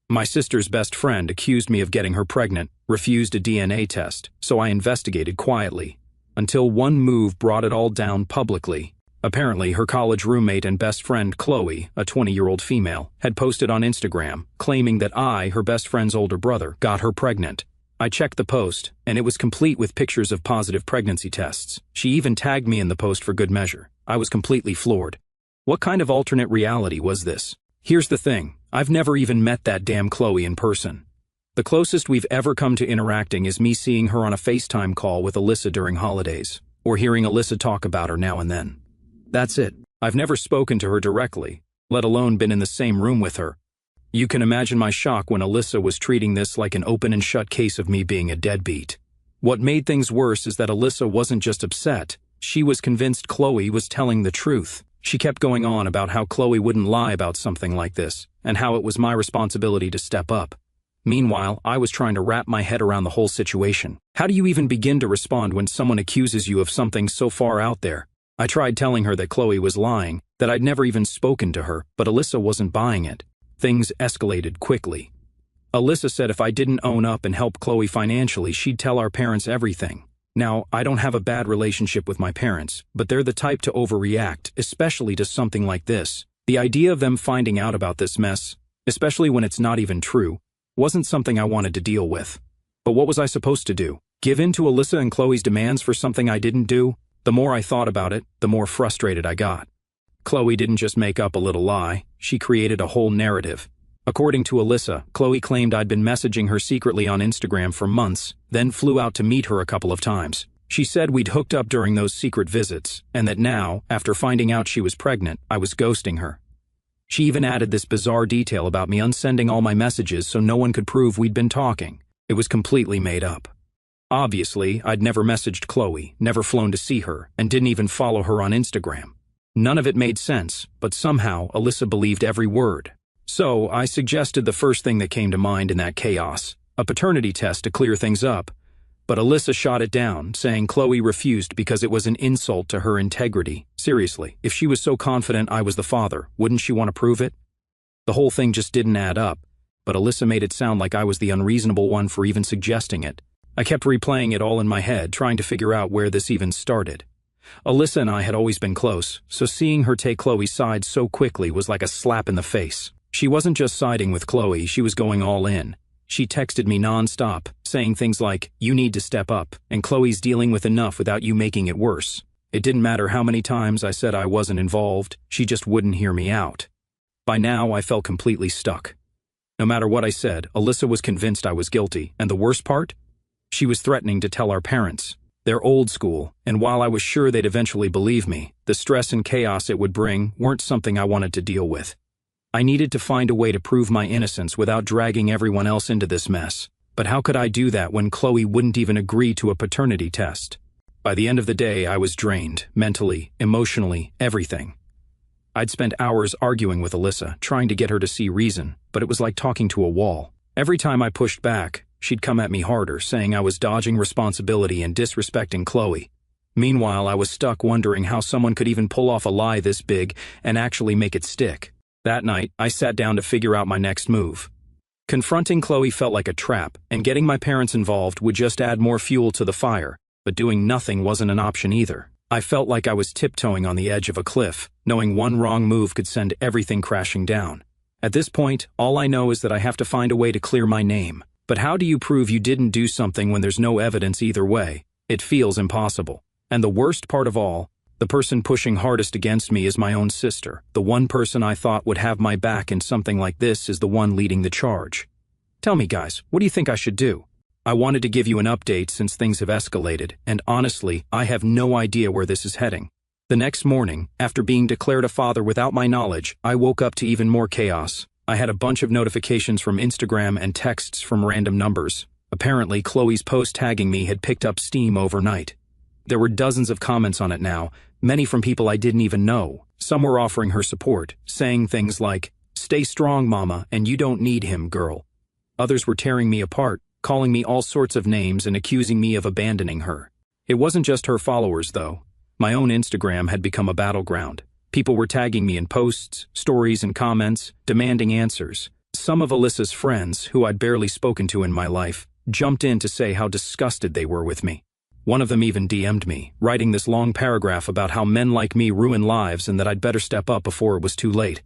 My sister's best friend accused me of getting her pregnant, refused a DNA test, so I investigated quietly. Until one move brought it all down publicly. Apparently, her college roommate and best friend Chloe, a 20-year-old female, had posted on Instagram, claiming that I, her best friend's older brother, got her pregnant. I checked the post, and it was complete with pictures of positive pregnancy tests. She even tagged me in the post for good measure. I was completely floored. What kind of alternate reality was this? Here's the thing, I've never even met that damn Chloe in person. The closest we've ever come to interacting is me seeing her on a FaceTime call with Alyssa during holidays, or hearing Alyssa talk about her now and then. That's it. I've never spoken to her directly, let alone been in the same room with her. You can imagine my shock when Alyssa was treating this like an open and shut case of me being a deadbeat. What made things worse is that Alyssa wasn't just upset, she was convinced Chloe was telling the truth. She kept going on about how Chloe wouldn't lie about something like this, and how it was my responsibility to step up. Meanwhile, I was trying to wrap my head around the whole situation. How do you even begin to respond when someone accuses you of something so far out there? I tried telling her that Chloe was lying, that I'd never even spoken to her, but Alyssa wasn't buying it. Things escalated quickly. Alyssa said if I didn't own up and help Chloe financially, she'd tell our parents everything. Now, I don't have a bad relationship with my parents, but they're the type to overreact, especially to something like this. The idea of them finding out about this mess, especially when it's not even true, wasn't something I wanted to deal with. But what was I supposed to do? Give in to Alyssa and Chloe's demands for something I didn't do? The more I thought about it, the more frustrated I got. Chloe didn't just make up a little lie, she created a whole narrative. According to Alyssa, Chloe claimed I'd been messaging her secretly on Instagram for months, then flew out to meet her a couple of times. She said we'd hooked up during those secret visits, and that now, after finding out she was pregnant, I was ghosting her. She even added this bizarre detail about me unsending all my messages so no one could prove we'd been talking. It was completely made up. Obviously, I'd never messaged Chloe, never flown to see her, and didn't even follow her on Instagram. None of it made sense, but somehow Alyssa believed every word. So, I suggested the first thing that came to mind in that chaos, a paternity test to clear things up. But Alyssa shot it down, saying Chloe refused because it was an insult to her integrity. Seriously, if she was so confident I was the father, wouldn't she want to prove it? The whole thing just didn't add up, but Alyssa made it sound like I was the unreasonable one for even suggesting it. I kept replaying it all in my head, trying to figure out where this even started. Alyssa and I had always been close, so seeing her take Chloe's side so quickly was like a slap in the face. She wasn't just siding with Chloe, she was going all in. She texted me non-stop, saying things like, "You need to step up, and Chloe's dealing with enough without you making it worse." It didn't matter how many times I said I wasn't involved, she just wouldn't hear me out. By now, I felt completely stuck. No matter what I said, Alyssa was convinced I was guilty, and the worst part? She was threatening to tell our parents. They're old school, and while I was sure they'd eventually believe me, the stress and chaos it would bring weren't something I wanted to deal with. I needed to find a way to prove my innocence without dragging everyone else into this mess. But how could I do that when Chloe wouldn't even agree to a paternity test? By the end of the day, I was drained, mentally, emotionally, everything. I'd spent hours arguing with Alyssa, trying to get her to see reason, but it was like talking to a wall. Every time I pushed back, she'd come at me harder, saying I was dodging responsibility and disrespecting Chloe. Meanwhile, I was stuck wondering how someone could even pull off a lie this big and actually make it stick. That night, I sat down to figure out my next move. Confronting Chloe felt like a trap, and getting my parents involved would just add more fuel to the fire, but doing nothing wasn't an option either. I felt like I was tiptoeing on the edge of a cliff, knowing one wrong move could send everything crashing down. At this point, all I know is that I have to find a way to clear my name. But how do you prove you didn't do something when there's no evidence either way? It feels impossible. And the worst part of all, the person pushing hardest against me is my own sister. The one person I thought would have my back in something like this is the one leading the charge. Tell me, guys, what do you think I should do? I wanted to give you an update since things have escalated, and honestly, I have no idea where this is heading. The next morning, after being declared a father without my knowledge, I woke up to even more chaos. I had a bunch of notifications from Instagram and texts from random numbers. Apparently, Chloe's post tagging me had picked up steam overnight. There were dozens of comments on it now, many from people I didn't even know. Some were offering her support, saying things like, "Stay strong, mama, and you don't need him, girl." Others were tearing me apart, calling me all sorts of names and accusing me of abandoning her. It wasn't just her followers, though. My own Instagram had become a battleground. People were tagging me in posts, stories, and comments, demanding answers. Some of Alyssa's friends, who I'd barely spoken to in my life, jumped in to say how disgusted they were with me. One of them even DM'd me, writing this long paragraph about how men like me ruin lives and that I'd better step up before it was too late.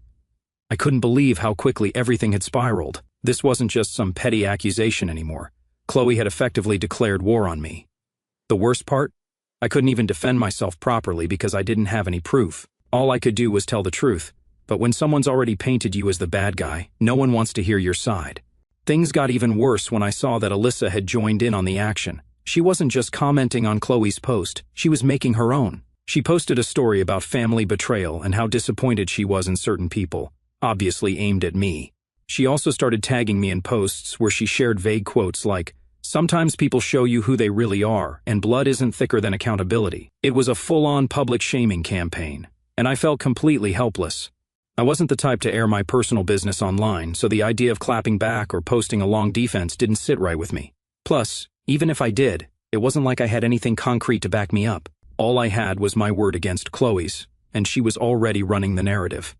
I couldn't believe how quickly everything had spiraled. This wasn't just some petty accusation anymore. Chloe had effectively declared war on me. The worst part? I couldn't even defend myself properly because I didn't have any proof. All I could do was tell the truth. But when someone's already painted you as the bad guy, no one wants to hear your side. Things got even worse when I saw that Alyssa had joined in on the action. She wasn't just commenting on Chloe's post, she was making her own. She posted a story about family betrayal and how disappointed she was in certain people, obviously aimed at me. She also started tagging me in posts where she shared vague quotes like, "Sometimes people show you who they really are, and blood isn't thicker than accountability." It was a full-on public shaming campaign, and I felt completely helpless. I wasn't the type to air my personal business online, so the idea of clapping back or posting a long defense didn't sit right with me. Plus, even if I did, it wasn't like I had anything concrete to back me up. All I had was my word against Chloe's, and she was already running the narrative.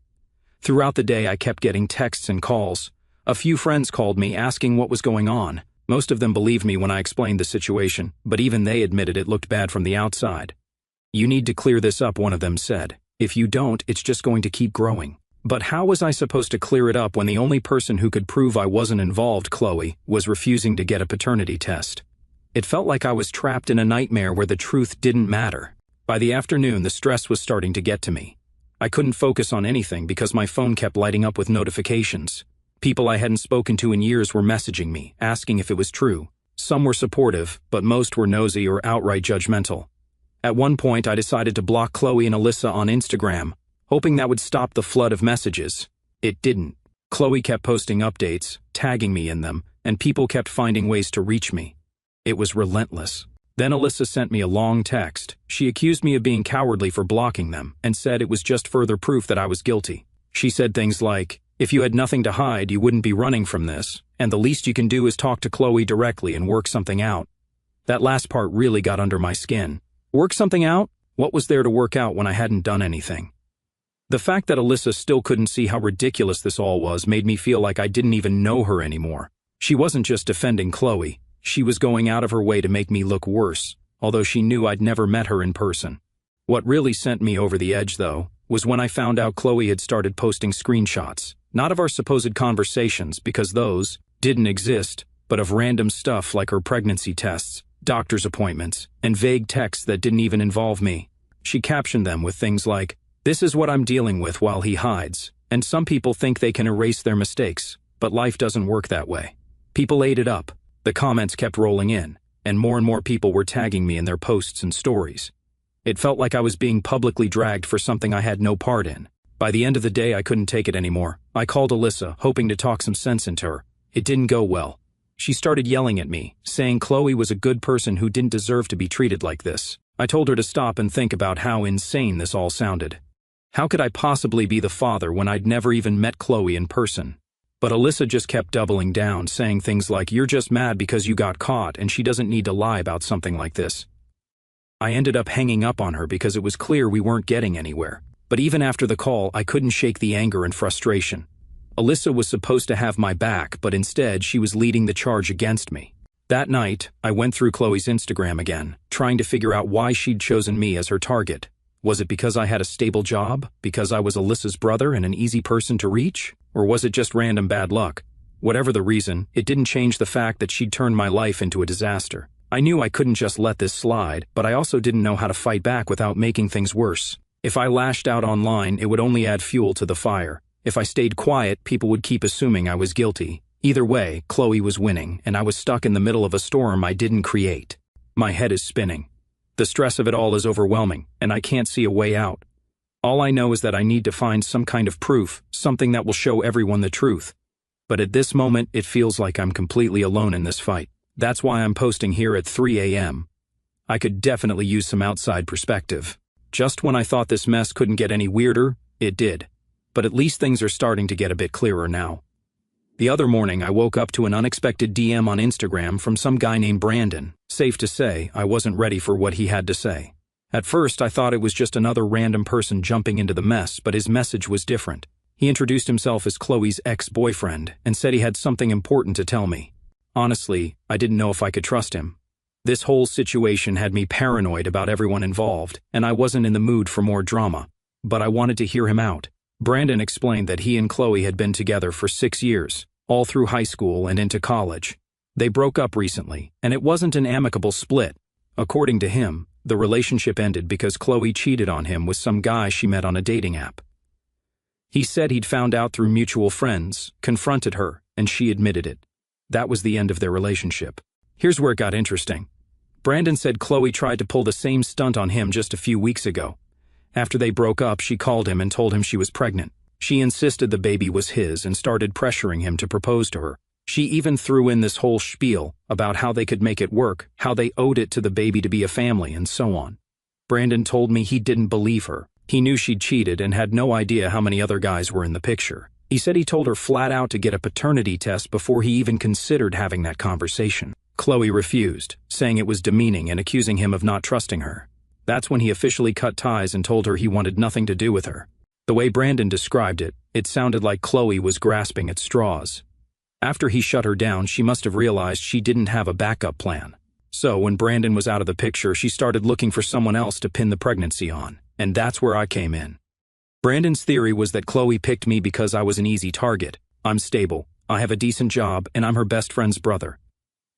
Throughout the day, I kept getting texts and calls. A few friends called me asking what was going on. Most of them believed me when I explained the situation, but even they admitted it looked bad from the outside. "You need to clear this up," one of them said. "If you don't, it's just going to keep growing." But how was I supposed to clear it up when the only person who could prove I wasn't involved, Chloe, was refusing to get a paternity test? It felt like I was trapped in a nightmare where the truth didn't matter. By the afternoon, the stress was starting to get to me. I couldn't focus on anything because my phone kept lighting up with notifications. People I hadn't spoken to in years were messaging me, asking if it was true. Some were supportive, but most were nosy or outright judgmental. At one point, I decided to block Chloe and Alyssa on Instagram, hoping that would stop the flood of messages. It didn't. Chloe kept posting updates, tagging me in them, and people kept finding ways to reach me. It was relentless. Then Alyssa sent me a long text. She accused me of being cowardly for blocking them, and said it was just further proof that I was guilty. She said things like, "If you had nothing to hide, you wouldn't be running from this, and the least you can do is talk to Chloe directly and work something out." That last part really got under my skin. Work something out? What was there to work out when I hadn't done anything? The fact that Alyssa still couldn't see how ridiculous this all was made me feel like I didn't even know her anymore. She wasn't just defending Chloe, she was going out of her way to make me look worse, although she knew I'd never met her in person. What really sent me over the edge, though, was when I found out Chloe had started posting screenshots, not of our supposed conversations because those didn't exist, but of random stuff like her pregnancy tests, doctor's appointments, and vague texts that didn't even involve me. She captioned them with things like, "This is what I'm dealing with while he hides," and some people think they can erase their mistakes, but life doesn't work that way. People ate it up. The comments kept rolling in, and more people were tagging me in their posts and stories. It felt like I was being publicly dragged for something I had no part in. By the end of the day, I couldn't take it anymore. I called Alyssa, hoping to talk some sense into her. It didn't go well. She started yelling at me, saying Chloe was a good person who didn't deserve to be treated like this. I told her to stop and think about how insane this all sounded. How could I possibly be the father when I'd never even met Chloe in person? But Alyssa just kept doubling down, saying things like, "You're just mad because you got caught and she doesn't need to lie about something like this." I ended up hanging up on her because it was clear we weren't getting anywhere. But even after the call, I couldn't shake the anger and frustration. Alyssa was supposed to have my back, but instead she was leading the charge against me. That night, I went through Chloe's Instagram again, trying to figure out why she'd chosen me as her target. Was it because I had a stable job? Because I was Alyssa's brother and an easy person to reach? Or was it just random bad luck? Whatever the reason, it didn't change the fact that she'd turned my life into a disaster. I knew I couldn't just let this slide, but I also didn't know how to fight back without making things worse. If I lashed out online, it would only add fuel to the fire. If I stayed quiet, people would keep assuming I was guilty. Either way, Chloe was winning, and I was stuck in the middle of a storm I didn't create. My head is spinning. The stress of it all is overwhelming, and I can't see a way out. All I know is that I need to find some kind of proof, something that will show everyone the truth. But at this moment, it feels like I'm completely alone in this fight. That's why I'm posting here at 3 a.m. I could definitely use some outside perspective. Just when I thought this mess couldn't get any weirder, it did. But at least things are starting to get a bit clearer now. The other morning, I woke up to an unexpected DM on Instagram from some guy named Brandon. Safe to say, I wasn't ready for what he had to say. At first, I thought it was just another random person jumping into the mess, but his message was different. He introduced himself as Chloe's ex-boyfriend and said he had something important to tell me. Honestly, I didn't know if I could trust him. This whole situation had me paranoid about everyone involved, and I wasn't in the mood for more drama. But I wanted to hear him out. Brandon explained that he and Chloe had been together for 6 years, all through high school and into college. They broke up recently, and it wasn't an amicable split. According to him, the relationship ended because Chloe cheated on him with some guy she met on a dating app. He said he'd found out through mutual friends, confronted her, and she admitted it. That was the end of their relationship. Here's where it got interesting. Brandon said Chloe tried to pull the same stunt on him just a few weeks ago. After they broke up, she called him and told him she was pregnant. She insisted the baby was his and started pressuring him to propose to her. She even threw in this whole spiel about how they could make it work, how they owed it to the baby to be a family, and so on. Brandon told me he didn't believe her. He knew she'd cheated and had no idea how many other guys were in the picture. He said he told her flat out to get a paternity test before he even considered having that conversation. Chloe refused, saying it was demeaning and accusing him of not trusting her. That's when he officially cut ties and told her he wanted nothing to do with her. The way Brandon described it, it sounded like Chloe was grasping at straws. After he shut her down, she must have realized she didn't have a backup plan. So when Brandon was out of the picture, she started looking for someone else to pin the pregnancy on, and that's where I came in. Brandon's theory was that Chloe picked me because I was an easy target. I'm stable, I have a decent job, and I'm her best friend's brother.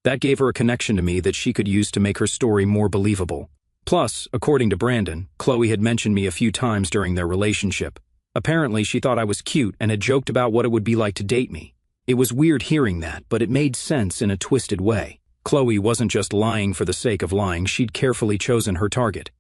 That gave her a connection to me that she could use to make her story more believable. Plus, according to Brandon, Chloe had mentioned me a few times during their relationship. Apparently, she thought I was cute and had joked about what it would be like to date me. It was weird hearing that, but it made sense in a twisted way. Chloe wasn't just lying for the sake of lying, she'd carefully chosen her target.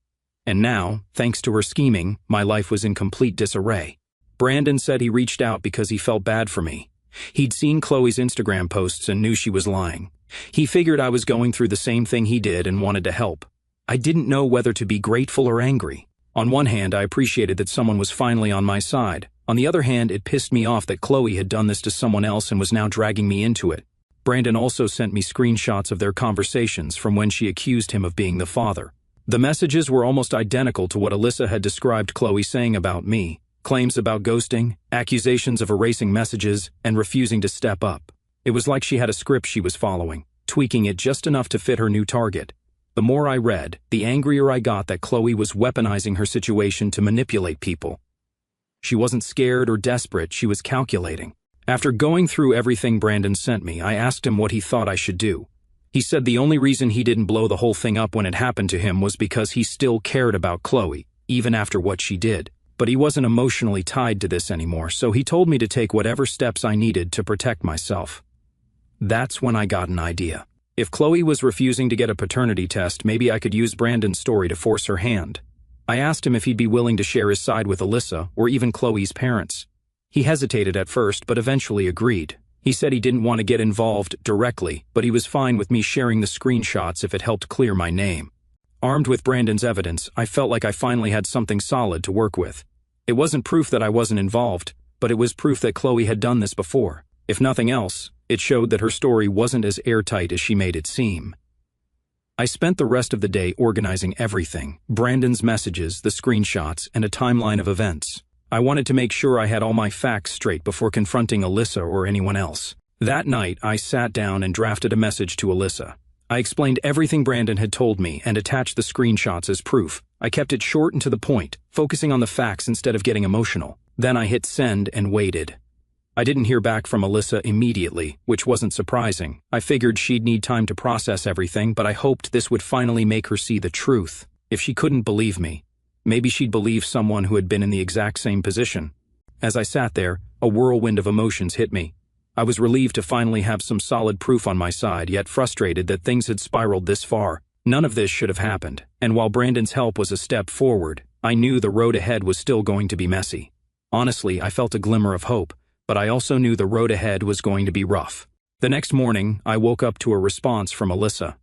And now, thanks to her scheming, my life was in complete disarray. Brandon said he reached out because he felt bad for me. He'd seen Chloe's Instagram posts and knew she was lying. He figured I was going through the same thing he did and wanted to help. I didn't know whether to be grateful or angry. On one hand, I appreciated that someone was finally on my side. On the other hand, it pissed me off that Chloe had done this to someone else and was now dragging me into it. Brandon also sent me screenshots of their conversations from when she accused him of being the father. The messages were almost identical to what Alyssa had described Chloe saying about me. Claims about ghosting, accusations of erasing messages, and refusing to step up. It was like she had a script she was following, tweaking it just enough to fit her new target. The more I read, the angrier I got that Chloe was weaponizing her situation to manipulate people. She wasn't scared or desperate, she was calculating. After going through everything Brandon sent me, I asked him what he thought I should do. He said the only reason he didn't blow the whole thing up when it happened to him was because he still cared about Chloe, even after what she did. But he wasn't emotionally tied to this anymore, so he told me to take whatever steps I needed to protect myself. That's when I got an idea. If Chloe was refusing to get a paternity test, maybe I could use Brandon's story to force her hand. I asked him if he'd be willing to share his side with Alyssa or even Chloe's parents. He hesitated at first, but eventually agreed. He said he didn't want to get involved directly, but he was fine with me sharing the screenshots if it helped clear my name. Armed with Brandon's evidence, I felt like I finally had something solid to work with. It wasn't proof that I wasn't involved, but it was proof that Chloe had done this before. If nothing else, it showed that her story wasn't as airtight as she made it seem. I spent the rest of the day organizing everything: Brandon's messages, the screenshots, and a timeline of events. I wanted to make sure I had all my facts straight before confronting Alyssa or anyone else. That night, I sat down and drafted a message to Alyssa. I explained everything Brandon had told me and attached the screenshots as proof. I kept it short and to the point, focusing on the facts instead of getting emotional. Then I hit send and waited. I didn't hear back from Alyssa immediately, which wasn't surprising. I figured she'd need time to process everything, but I hoped this would finally make her see the truth. If she couldn't believe me, maybe she'd believe someone who had been in the exact same position. As I sat there, a whirlwind of emotions hit me. I was relieved to finally have some solid proof on my side, yet frustrated that things had spiraled this far. None of this should have happened, and while Brandon's help was a step forward, I knew the road ahead was still going to be messy. Honestly, I felt a glimmer of hope, but I also knew the road ahead was going to be rough. The next morning, I woke up to a response from Alyssa.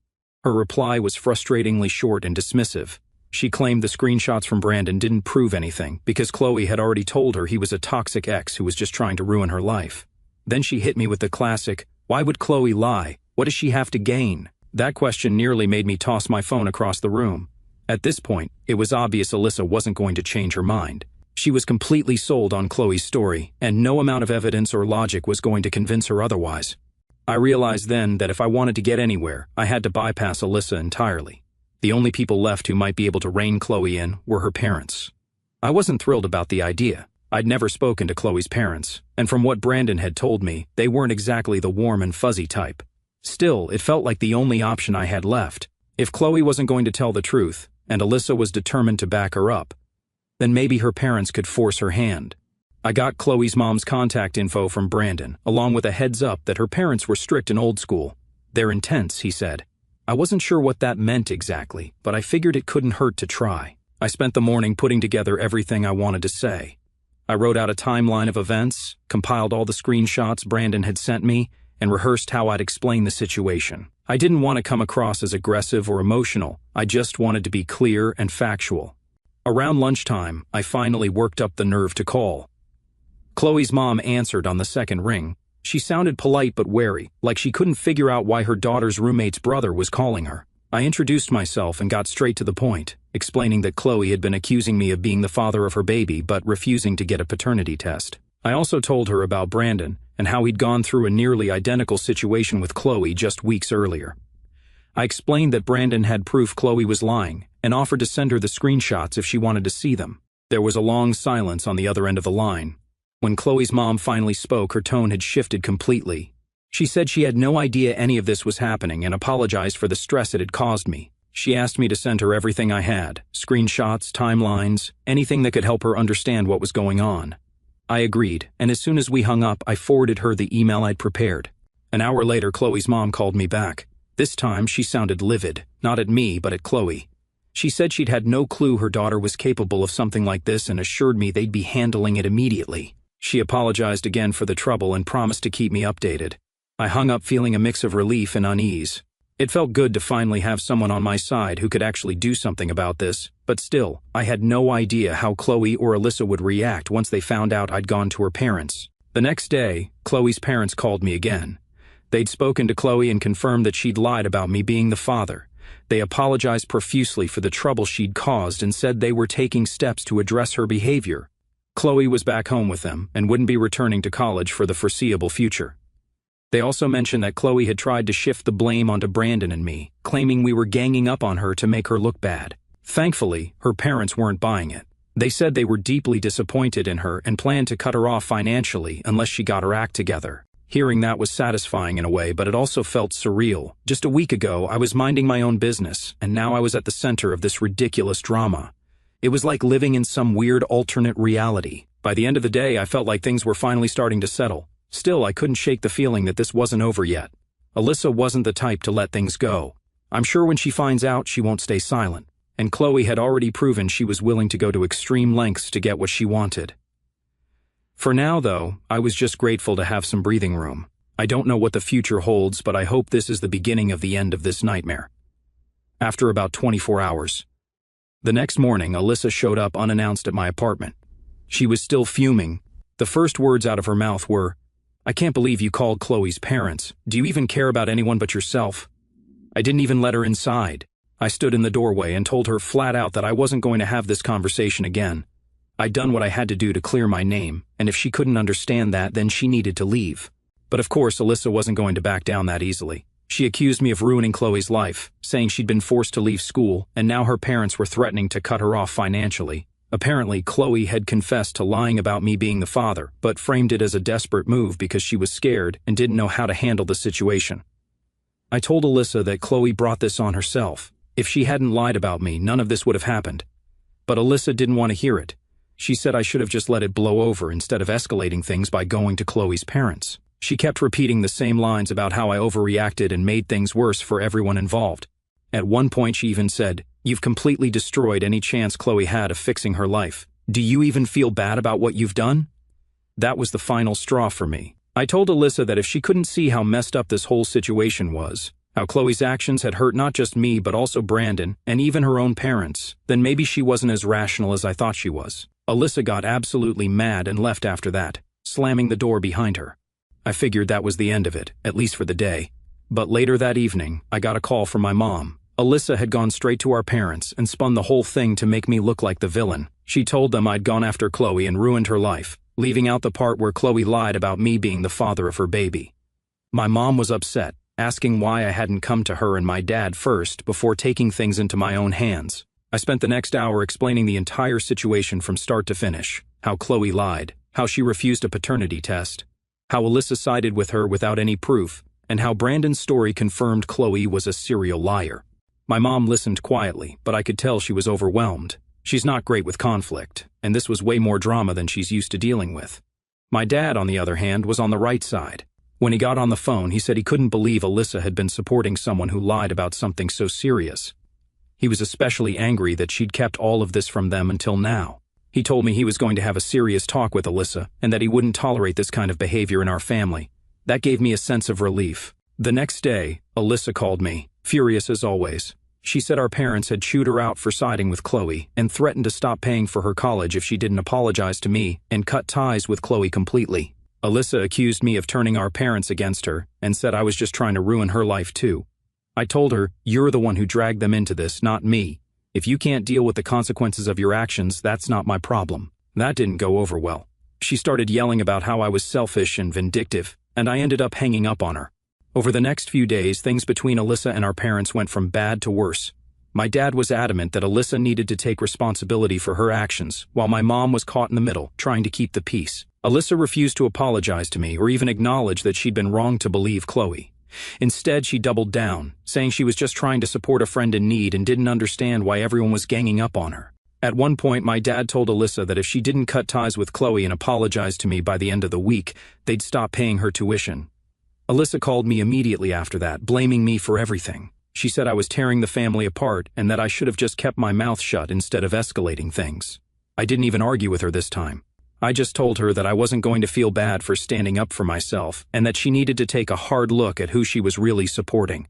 Her reply was frustratingly short and dismissive. She claimed the screenshots from Brandon didn't prove anything because Chloe had already told her he was a toxic ex who was just trying to ruin her life. Then she hit me with the classic, "Why would Chloe lie? What does she have to gain?" That question nearly made me toss my phone across the room. At this point, it was obvious Alyssa wasn't going to change her mind. She was completely sold on Chloe's story, and no amount of evidence or logic was going to convince her otherwise. I realized then that if I wanted to get anywhere, I had to bypass Alyssa entirely. The only people left who might be able to rein Chloe in were her parents. I wasn't thrilled about the idea. I'd never spoken to Chloe's parents, and from what Brandon had told me, they weren't exactly the warm and fuzzy type. Still, it felt like the only option I had left. If Chloe wasn't going to tell the truth, and Alyssa was determined to back her up, then maybe her parents could force her hand. I got Chloe's mom's contact info from Brandon, along with a heads up that her parents were strict and old school. They're intense, he said. I wasn't sure what that meant exactly, but I figured it couldn't hurt to try. I spent the morning putting together everything I wanted to say. I wrote out a timeline of events, compiled all the screenshots Brandon had sent me, and rehearsed how I'd explain the situation. I didn't want to come across as aggressive or emotional. I just wanted to be clear and factual. Around lunchtime, I finally worked up the nerve to call. Chloe's mom answered on the second ring. She sounded polite but wary, like she couldn't figure out why her daughter's roommate's brother was calling her. I introduced myself and got straight to the point, explaining that Chloe had been accusing me of being the father of her baby but refusing to get a paternity test. I also told her about Brandon and how he'd gone through a nearly identical situation with Chloe just weeks earlier. I explained that Brandon had proof Chloe was lying and offered to send her the screenshots if she wanted to see them. There was a long silence on the other end of the line. When Chloe's mom finally spoke, her tone had shifted completely. She said she had no idea any of this was happening and apologized for the stress it had caused me. She asked me to send her everything I had, screenshots, timelines, anything that could help her understand what was going on. I agreed, and as soon as we hung up, I forwarded her the email I'd prepared. An hour later, Chloe's mom called me back. This time, she sounded livid, not at me, but at Chloe. She said she'd had no clue her daughter was capable of something like this and assured me they'd be handling it immediately. She apologized again for the trouble and promised to keep me updated. I hung up feeling a mix of relief and unease. It felt good to finally have someone on my side who could actually do something about this, but still, I had no idea how Chloe or Alyssa would react once they found out I'd gone to her parents. The next day, Chloe's parents called me again. They'd spoken to Chloe and confirmed that she'd lied about me being the father. They apologized profusely for the trouble she'd caused and said they were taking steps to address her behavior. Chloe was back home with them and wouldn't be returning to college for the foreseeable future. They also mentioned that Chloe had tried to shift the blame onto Brandon and me, claiming we were ganging up on her to make her look bad. Thankfully, her parents weren't buying it. They said they were deeply disappointed in her and planned to cut her off financially unless she got her act together. Hearing that was satisfying in a way, but it also felt surreal. Just a week ago, I was minding my own business, and now I was at the center of this ridiculous drama. It was like living in some weird alternate reality. By the end of the day, I felt like things were finally starting to settle. Still, I couldn't shake the feeling that this wasn't over yet. Alyssa wasn't the type to let things go. I'm sure when she finds out, she won't stay silent. And Chloe had already proven she was willing to go to extreme lengths to get what she wanted. For now, though, I was just grateful to have some breathing room. I don't know what the future holds, but I hope this is the beginning of the end of this nightmare. After about 24 hours. The next morning, Alyssa showed up unannounced at my apartment. She was still fuming. The first words out of her mouth were, "I can't believe you called Chloe's parents. Do you even care about anyone but yourself?" I didn't even let her inside. I stood in the doorway and told her flat out that I wasn't going to have this conversation again. I'd done what I had to do to clear my name, and if she couldn't understand that, then she needed to leave. But of course, Alyssa wasn't going to back down that easily. She accused me of ruining Chloe's life, saying she'd been forced to leave school, and now her parents were threatening to cut her off financially. Apparently, Chloe had confessed to lying about me being the father, but framed it as a desperate move because she was scared and didn't know how to handle the situation. I told Alyssa that Chloe brought this on herself. If she hadn't lied about me, none of this would have happened. But Alyssa didn't want to hear it. She said I should have just let it blow over instead of escalating things by going to Chloe's parents. She kept repeating the same lines about how I overreacted and made things worse for everyone involved. At one point she even said, "You've completely destroyed any chance Chloe had of fixing her life. Do you even feel bad about what you've done?" That was the final straw for me. I told Alyssa that if she couldn't see how messed up this whole situation was, how Chloe's actions had hurt not just me but also Brandon and even her own parents, then maybe she wasn't as rational as I thought she was. Alyssa got absolutely mad and left after that, slamming the door behind her. I figured that was the end of it, at least for the day. But later that evening, I got a call from my mom. Alyssa had gone straight to our parents and spun the whole thing to make me look like the villain. She told them I'd gone after Chloe and ruined her life, leaving out the part where Chloe lied about me being the father of her baby. My mom was upset, asking why I hadn't come to her and my dad first before taking things into my own hands. I spent the next hour explaining the entire situation from start to finish, how Chloe lied, how she refused a paternity test, how Alyssa sided with her without any proof, and how Brandon's story confirmed Chloe was a serial liar. My mom listened quietly, but I could tell she was overwhelmed. She's not great with conflict, and this was way more drama than she's used to dealing with. My dad, on the other hand, was on the right side. When he got on the phone, he said he couldn't believe Alyssa had been supporting someone who lied about something so serious. He was especially angry that she'd kept all of this from them until now. He told me he was going to have a serious talk with Alyssa and that he wouldn't tolerate this kind of behavior in our family. That gave me a sense of relief. The next day, Alyssa called me, furious as always. She said our parents had chewed her out for siding with Chloe and threatened to stop paying for her college if she didn't apologize to me and cut ties with Chloe completely. Alyssa accused me of turning our parents against her and said I was just trying to ruin her life too. I told her, "You're the one who dragged them into this, not me. If you can't deal with the consequences of your actions, that's not my problem." That didn't go over well. She started yelling about how I was selfish and vindictive, and I ended up hanging up on her. Over the next few days, things between Alyssa and our parents went from bad to worse. My dad was adamant that Alyssa needed to take responsibility for her actions, while my mom was caught in the middle, trying to keep the peace. Alyssa refused to apologize to me or even acknowledge that she'd been wrong to believe Chloe. Instead, she doubled down, saying she was just trying to support a friend in need and didn't understand why everyone was ganging up on her. At one point, my dad told Alyssa that if she didn't cut ties with Chloe and apologize to me by the end of the week, they'd stop paying her tuition. Alyssa called me immediately after that, blaming me for everything. She said I was tearing the family apart and that I should have just kept my mouth shut instead of escalating things. I didn't even argue with her this time. I just told her that I wasn't going to feel bad for standing up for myself and that she needed to take a hard look at who she was really supporting.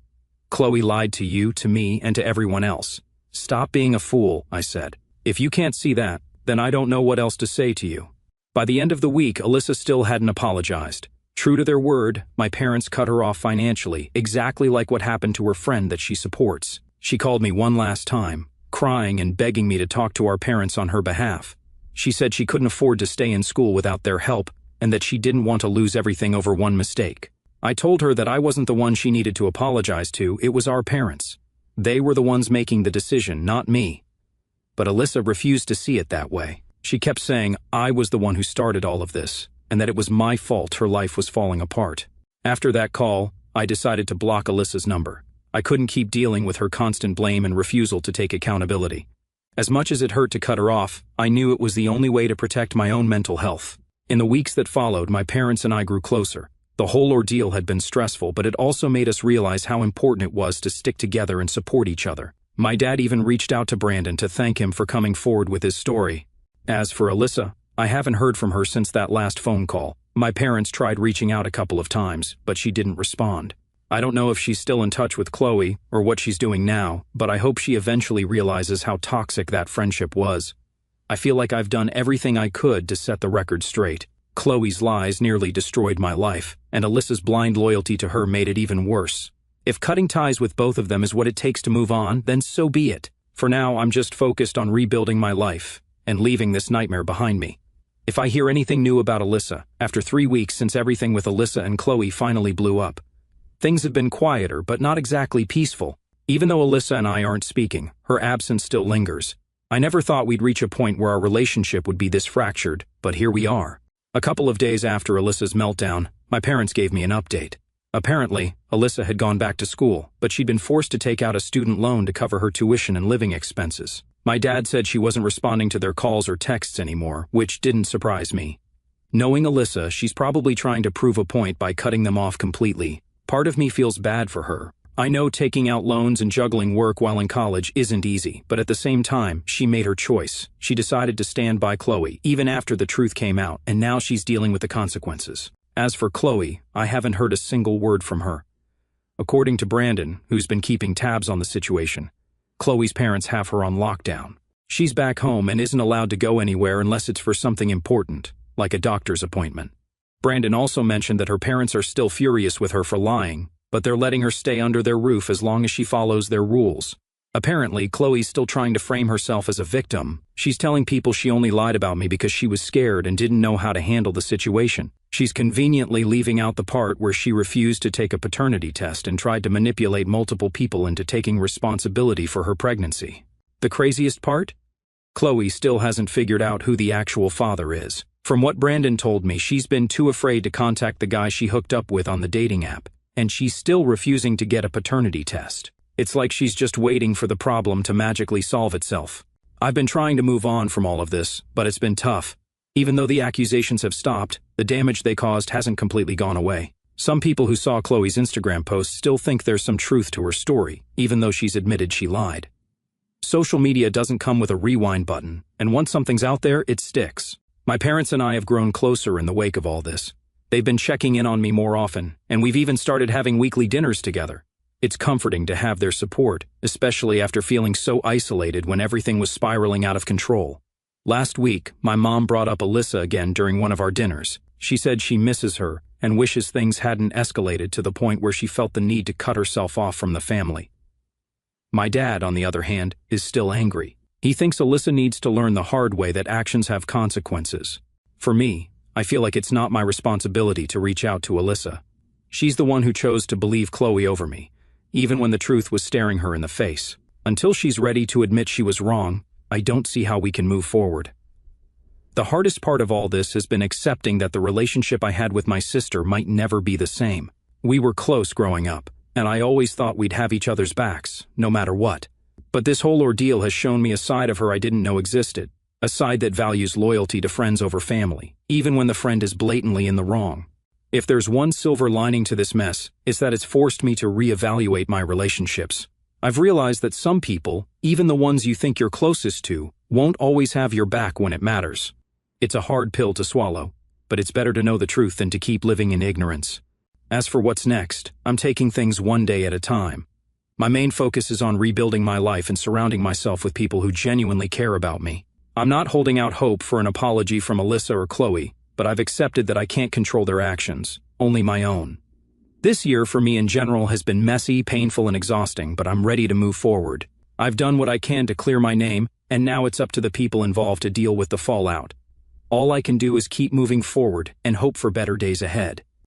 Chloe lied to you, to me, and to everyone else. Stop being a fool, I said. If you can't see that, then I don't know what else to say to you. By the end of the week, Alyssa still hadn't apologized. True to their word, my parents cut her off financially, exactly like what happened to her friend that she supports. She called me one last time, crying and begging me to talk to our parents on her behalf. She said she couldn't afford to stay in school without their help and that she didn't want to lose everything over one mistake. I told her that I wasn't the one she needed to apologize to, it was our parents. They were the ones making the decision, not me. But Alyssa refused to see it that way. She kept saying I was the one who started all of this, and that it was my fault her life was falling apart. After that call, I decided to block Alyssa's number. I couldn't keep dealing with her constant blame and refusal to take accountability. As much as it hurt to cut her off, I knew it was the only way to protect my own mental health. In the weeks that followed, my parents and I grew closer. The whole ordeal had been stressful, but it also made us realize how important it was to stick together and support each other. My dad even reached out to Brandon to thank him for coming forward with his story. As for Alyssa, I haven't heard from her since that last phone call. My parents tried reaching out a couple of times, but she didn't respond. I don't know if she's still in touch with Chloe or what she's doing now, but I hope she eventually realizes how toxic that friendship was. I feel like I've done everything I could to set the record straight. Chloe's lies nearly destroyed my life, and Alyssa's blind loyalty to her made it even worse. If cutting ties with both of them is what it takes to move on, then so be it. For now, I'm just focused on rebuilding my life and leaving this nightmare behind me. If I hear anything new about Alyssa, after 3 weeks since everything with Alyssa and Chloe finally blew up, things have been quieter, but not exactly peaceful. Even though Alyssa and I aren't speaking, her absence still lingers. I never thought we'd reach a point where our relationship would be this fractured, but here we are. A couple of days after Alyssa's meltdown, my parents gave me an update. Apparently, Alyssa had gone back to school, but she'd been forced to take out a student loan to cover her tuition and living expenses. My dad said she wasn't responding to their calls or texts anymore, which didn't surprise me. Knowing Alyssa, she's probably trying to prove a point by cutting them off completely. Part of me feels bad for her. I know taking out loans and juggling work while in college isn't easy, but at the same time, she made her choice. She decided to stand by Chloe, even after the truth came out, and now she's dealing with the consequences. As for Chloe, I haven't heard a single word from her. According to Brandon, who's been keeping tabs on the situation, Chloe's parents have her on lockdown. She's back home and isn't allowed to go anywhere unless it's for something important, like a doctor's appointment. Brandon also mentioned that her parents are still furious with her for lying, but they're letting her stay under their roof as long as she follows their rules. Apparently, Chloe's still trying to frame herself as a victim. She's telling people she only lied about me because she was scared and didn't know how to handle the situation. She's conveniently leaving out the part where she refused to take a paternity test and tried to manipulate multiple people into taking responsibility for her pregnancy. The craziest part? Chloe still hasn't figured out who the actual father is. From what Brandon told me, she's been too afraid to contact the guy she hooked up with on the dating app, and she's still refusing to get a paternity test. It's like she's just waiting for the problem to magically solve itself. I've been trying to move on from all of this, but it's been tough. Even though the accusations have stopped, the damage they caused hasn't completely gone away. Some people who saw Chloe's Instagram post still think there's some truth to her story, even though she's admitted she lied. Social media doesn't come with a rewind button, and once something's out there, it sticks. My parents and I have grown closer in the wake of all this. They've been checking in on me more often, and we've even started having weekly dinners together. It's comforting to have their support, especially after feeling so isolated when everything was spiraling out of control. Last week, my mom brought up Alyssa again during one of our dinners. She said she misses her and wishes things hadn't escalated to the point where she felt the need to cut herself off from the family. My dad, on the other hand, is still angry. He thinks Alyssa needs to learn the hard way that actions have consequences. For me, I feel like it's not my responsibility to reach out to Alyssa. She's the one who chose to believe Chloe over me, even when the truth was staring her in the face. Until she's ready to admit she was wrong, I don't see how we can move forward. The hardest part of all this has been accepting that the relationship I had with my sister might never be the same. We were close growing up, and I always thought we'd have each other's backs, no matter what. But this whole ordeal has shown me a side of her I didn't know existed, a side that values loyalty to friends over family, even when the friend is blatantly in the wrong. If there's one silver lining to this mess, it's that it's forced me to reevaluate my relationships. I've realized that some people, even the ones you think you're closest to, won't always have your back when it matters. It's a hard pill to swallow, but it's better to know the truth than to keep living in ignorance. As for what's next, I'm taking things one day at a time. My main focus is on rebuilding my life and surrounding myself with people who genuinely care about me. I'm not holding out hope for an apology from Alyssa or Chloe, but I've accepted that I can't control their actions, only my own. This year for me in general has been messy, painful, and exhausting, but I'm ready to move forward. I've done what I can to clear my name, and now it's up to the people involved to deal with the fallout. All I can do is keep moving forward and hope for better days ahead.